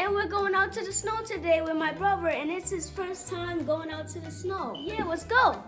and we're going out to the snow today with my brother, and it's his first time going out to the snow. Yeah, let's go.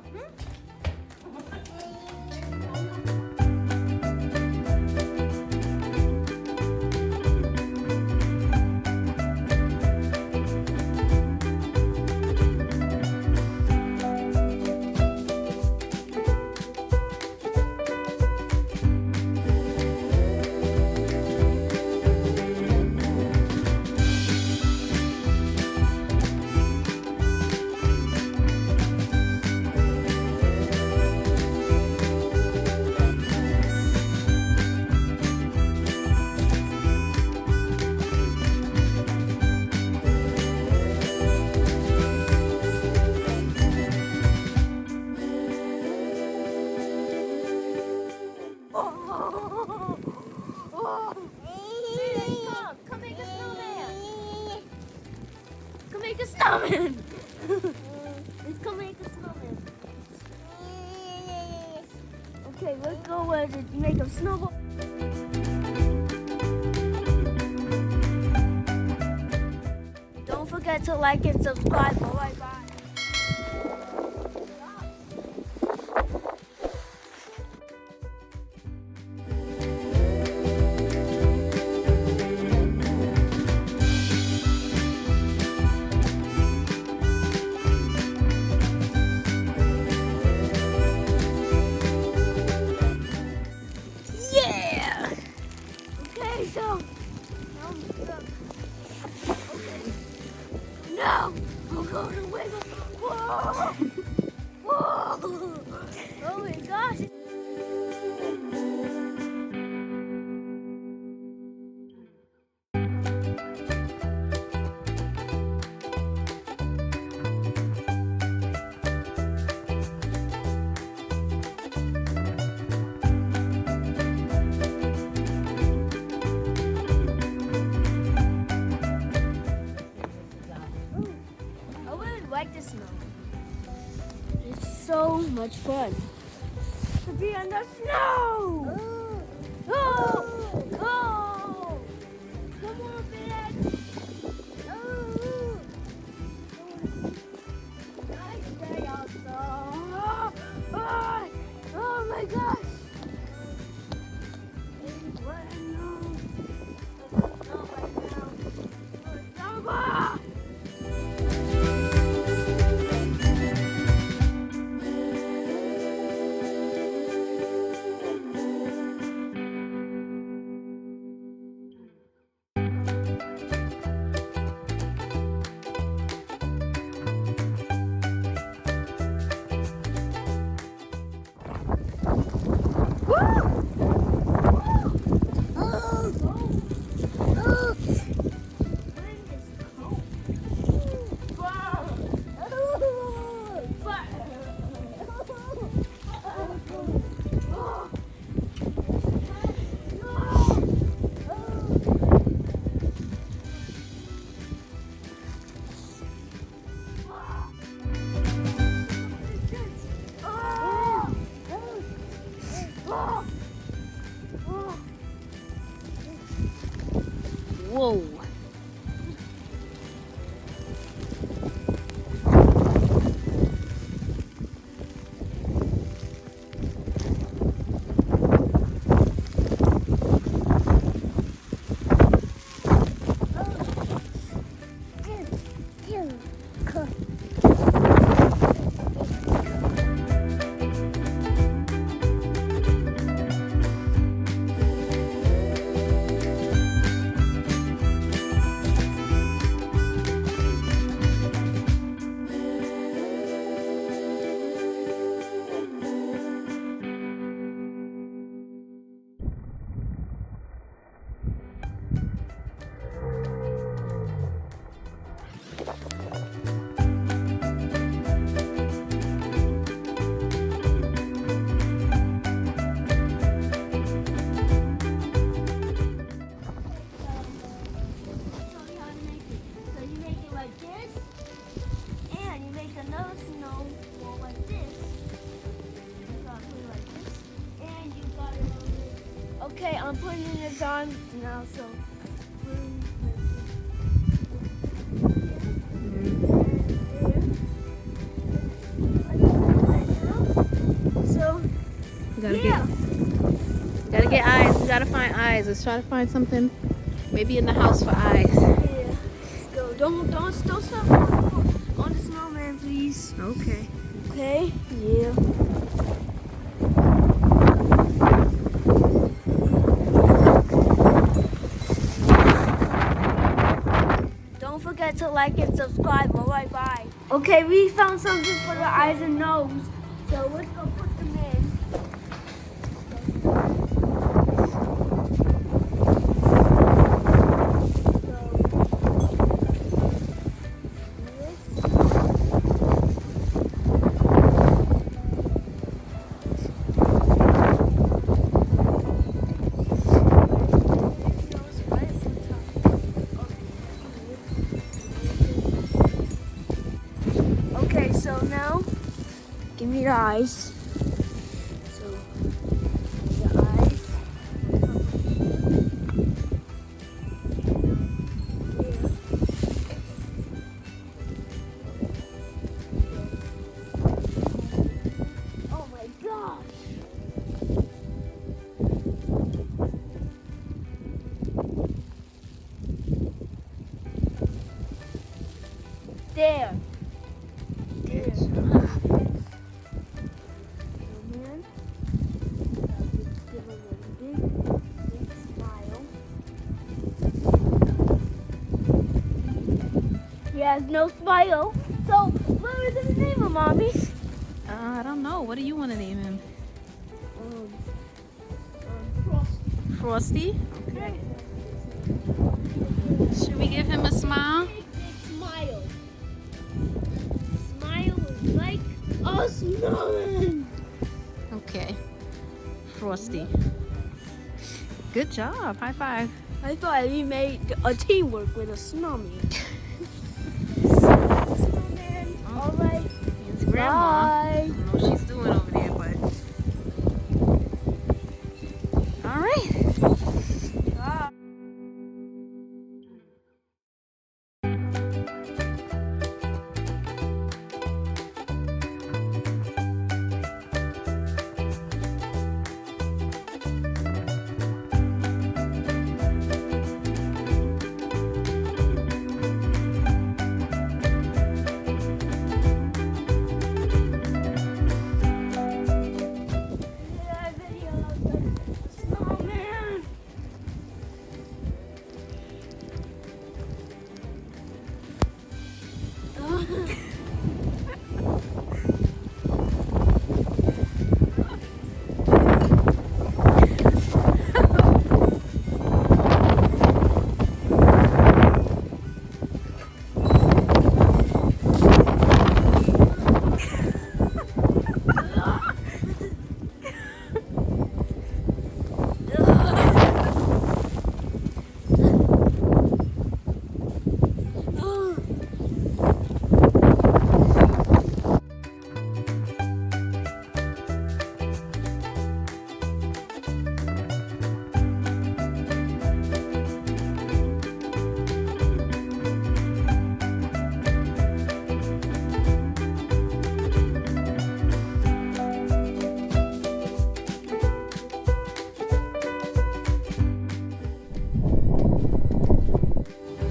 Come make a snowman. Come make a snowman. Let's come make a snowman. Okay, let's go make a snowball. Don't forget to like and subscribe. Bye-bye. No! I'm going to wiggle. Whoa! Whoa! Oh my gosh! Like the snow. It's so much fun to be in the snow. Oh, oh, come on, man. Nice day outside. Oh my gosh. It's wet now. It's not right now. It's over. Whoa. Okay, I'm putting this on now, so gotta find eyes. Let's try to find something maybe in the house for eyes. Yeah. Let's go. Don't stop on the snowman, please. Okay. Okay? Yeah. Don't forget to like and subscribe. Alright, bye. Okay, we found something for the eyes and nose. So let's go put them in. Okay, so now give me the eyes. So the eyes. Oh my gosh. There. Good There. job. Man. Give him a big smile. He has no smile. So, what was his name of Mommy? I don't know. What do you want to name him? Frosty. Frosty? Okay. Should we give him a smile? Big smile. Smile is like a snowman. Okay. Frosty. Good job. High five. I thought we made a teamwork with a snowman. All right. Here's Grandma. Bye. I don't know what she's doing over there, but. All right. Bye. Snowman.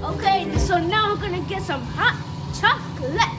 Okay, so now we're gonna get some hot chocolate.